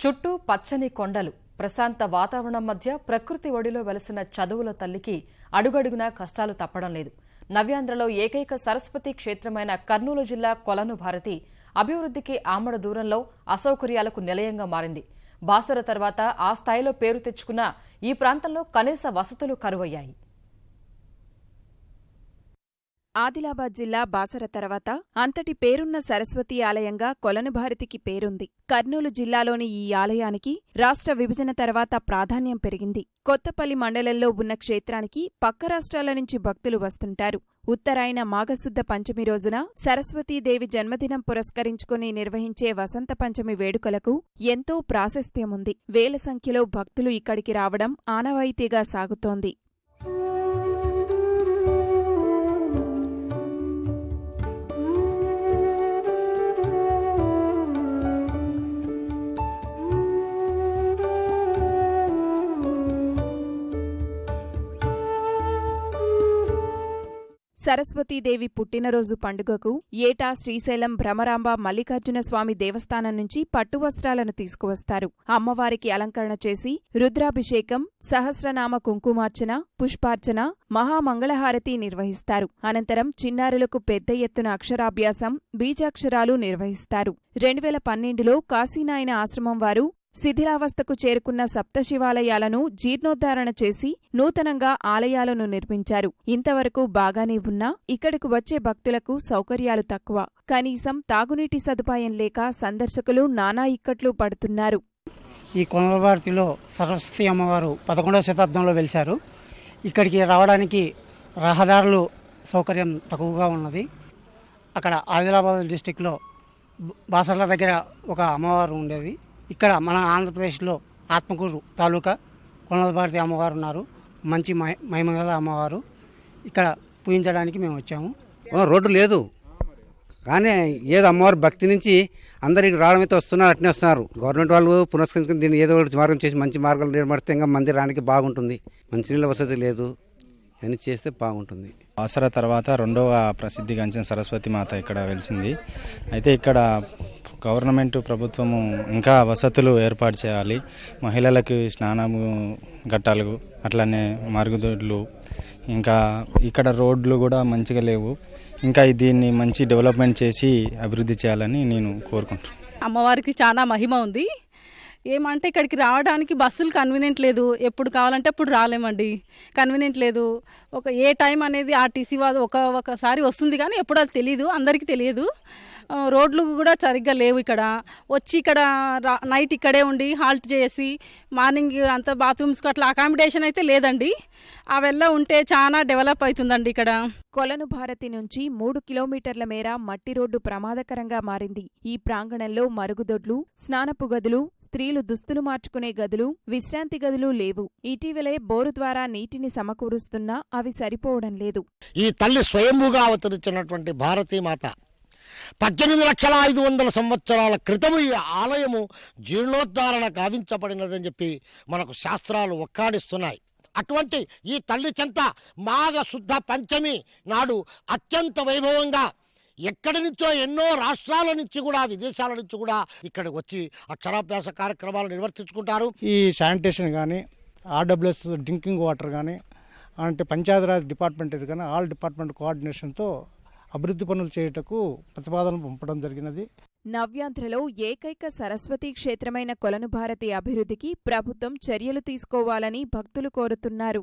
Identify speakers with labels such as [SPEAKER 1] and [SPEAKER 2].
[SPEAKER 1] చుట్టూ పచ్చని కొండలు, ప్రశాంత వాతావరణం మధ్య ప్రకృతి ఒడిలో వెలసిన చదువుల తల్లికి అడుగడుగునా కష్టాలు తప్పడం లేదు. నవ్యాంధ్రలో ఏకైక సరస్వతి క్షేత్రమైన కర్నూలు జిల్లా కొలను భారతి అభివృద్ధికి ఆమడ దూరంలో అసౌకర్యాలకు నిలయంగా మారింది. బాసర తర్వాత ఆ స్థాయిలో పేరు తెచ్చుకున్న ఈ ప్రాంతంలో కనీస వసతులు కరువయ్యాయి.
[SPEAKER 2] ఆదిలాబాద్ జిల్లా బాసర తర్వాత అంతటి పేరున్న సరస్వతి ఆలయంగా కొలనుభారతికి పేరుంది. కర్నూలు జిల్లాలోని ఈ ఆలయానికి రాష్ట్ర విభజన తర్వాత ప్రాధాన్యం పెరిగింది. కొత్తపల్లి మండలంలో ఉన్న క్షేత్రానికి పక్క రాష్ట్రాల నుంచి భక్తులు వస్తుంటారు. ఉత్తరాయణ మాఘశుద్ధ పంచమి రోజున సరస్వతీదేవి జన్మదినం పురస్కరించుకుని నిర్వహించే వసంత పంచమి వేడుకలకు ఎంతో ప్రాశస్త్యముంది. వేల సంఖ్యలో భక్తులు ఇక్కడికి రావడం ఆనవాయితీగా సాగుతోంది. సరస్వతీదేవి పుట్టినరోజు పండుగకు ఏటా శ్రీశైలం భ్రమరాంబ మల్లికార్జునస్వామి దేవస్థానం నుంచి పట్టువస్త్రాలను తీసుకువస్తారు. అమ్మవారికి అలంకరణ చేసి రుద్రాభిషేకం, సహస్రనామ కుంకుమార్చన, పుష్పార్చన, మహామంగళహారతి నిర్వహిస్తారు. అనంతరం చిన్నారులకు పెద్ద ఎత్తున అక్షరాభ్యాసం, బీజాక్షరాలు నిర్వహిస్తారు. 2012లో కాశీనాయన ఆశ్రమం వారు శిథిలావస్థకు చేరుకున్న సప్తశివాలయాలను జీర్ణోద్ధరణ చేసి నూతనంగా ఆలయాలను నిర్మించారు. ఇంతవరకు బాగానే ఉన్నా ఇక్కడకు వచ్చే భక్తులకు సౌకర్యాలు తక్కువ. కనీసం తాగునీటి సదుపాయం లేక సందర్శకులు నానా ఇక్కట్లు పడుతున్నారు.
[SPEAKER 3] ఈ కొలనుభారతిలో సరస్వతి అమ్మవారు 11వ శతాబ్దంలో వెలిశారు. ఇక్కడికి రావడానికి రహదారులు సౌకర్యం తక్కువగా ఉన్నది. అక్కడ ఆదిలాబాద్ డిస్టిక్లో బాసర్ల దగ్గర ఒక అమ్మవారు ఉండేది. ఇక్కడ మన ఆంధ్రప్రదేశ్లో ఆత్మకూరు తాలూకా కొలనుభారతి అమ్మవారు ఉన్నారు. మంచి మహిమగల అమ్మవారు. ఇక్కడ పూజించడానికి మేము వచ్చాము.
[SPEAKER 4] రోడ్డు లేదు కానీ ఏదో అమ్మవారి భక్తి నుంచి అందరికి రావడం అయితే వస్తున్నారు, అట్నే వస్తున్నారు. గవర్నమెంట్ వాళ్ళు పునస్కరించుకుని దీన్ని ఏదో ఒకటి మార్గం చేసి మంచి మార్గాలు నిర్మిస్తే ఇంకా మంది రానికి బాగుంటుంది. మంచినీళ్ళ వసతి లేదు, అని చేస్తే బాగుంటుంది.
[SPEAKER 5] బాసర తర్వాత రెండవ ప్రసిద్ధిగాంచిన సరస్వతి మాత ఇక్కడ వెలిసింది. అయితే ఇక్కడ గవర్నమెంట్ ప్రభుత్వము ఇంకా వసతులు ఏర్పాటు చేయాలి. మహిళలకు స్నానము ఘట్టాలు, అట్లనే మరుగుదొడ్లు, ఇంకా ఇక్కడ రోడ్లు కూడా మంచిగా లేవు. ఇంకా దీన్ని మంచి డెవలప్మెంట్ చేసి అభివృద్ధి చేయాలని నేను కోరుకుంటున్నాను.
[SPEAKER 6] అమ్మవారికి చాలా మహిమ ఉంది. ఏమంటే ఇక్కడికి రావడానికి బస్సులు కన్వీనియంట్ లేదు. ఎప్పుడు కావాలంటే అప్పుడు రాలేమండి, కన్వీనియంట్ లేదు. ఏ టైం అనేది ఆర్టీసీ వాళ్ళు ఒకసారి వస్తుంది కానీ ఎప్పుడు అది తెలియదు, అందరికీ తెలియదు. రోడ్లు కూడా సరిగ్గా లేవు. ఇక్కడ వచ్చి ఇక్కడ నైట్ ఇక్కడే ఉండి హాల్ట్ చేసి మార్నింగ్ అంత బాత్రూమ్స్కి అట్లా అకామిడేషన్ అయితే లేదండి. అవెల్లా ఉంటే చాలా డెవలప్ అవుతుందండి. ఇక్కడ
[SPEAKER 2] కొలను భారతి నుంచి 3 కిలోమీటర్ల మేర మట్టి రోడ్డు ప్రమాదకరంగా మారింది. ఈ ప్రాంగణంలో మరుగుదొడ్లు, స్నానపు గదులు, స్త్రీలు దుస్తులు మార్చుకునే గదులు, విశ్రాంతి గదులు లేవు. ఇటీవలే బోరు ద్వారా నీటిని సమకూరుస్తున్నా అవి సరిపోవడం లేదు.
[SPEAKER 7] ఈ తల్లి స్వయంభూగా అవతరించినటువంటి భారతీమాత 18,500,000 సంవత్సరాల క్రితము ఈ ఆలయము జీర్ణోద్ధారణ గావించబడినదని చెప్పి మనకు శాస్త్రాలు ఒక్కాడిస్తున్నాయి. అటువంటి ఈ తల్లి చెంత మాఘ శుద్ధ పంచమి నాడు అత్యంత వైభవంగా ఎక్కడి నుంచో ఎన్నో రాష్ట్రాల నుంచి కూడా, విదేశాల నుంచి కూడా ఇక్కడికి వచ్చి అక్షరాభ్యాస కార్యక్రమాలు నిర్వర్తించుకుంటారు.
[SPEAKER 3] ఈ శానిటేషన్ కానీ, ఆర్డబ్ల్యూఎస్ డ్రింకింగ్ వాటర్ కానీ, అంటే పంచాయతీరాజ్ డిపార్ట్మెంట్ ఇది కానీ ఆల్ డిపార్ట్మెంట్ కోఆర్డినేషన్తో అభివృద్ధి పనులు చేయుటకు ప్రతిపాదన పంపడం జరిగినది.
[SPEAKER 2] నవ్యాంధ్రలో ఏకైక సరస్వతీ క్షేత్రమైన కొలనుభారతి అభివృద్ధికి ప్రభుత్వం చర్యలు తీసుకోవాలని భక్తులు కోరుతున్నారు.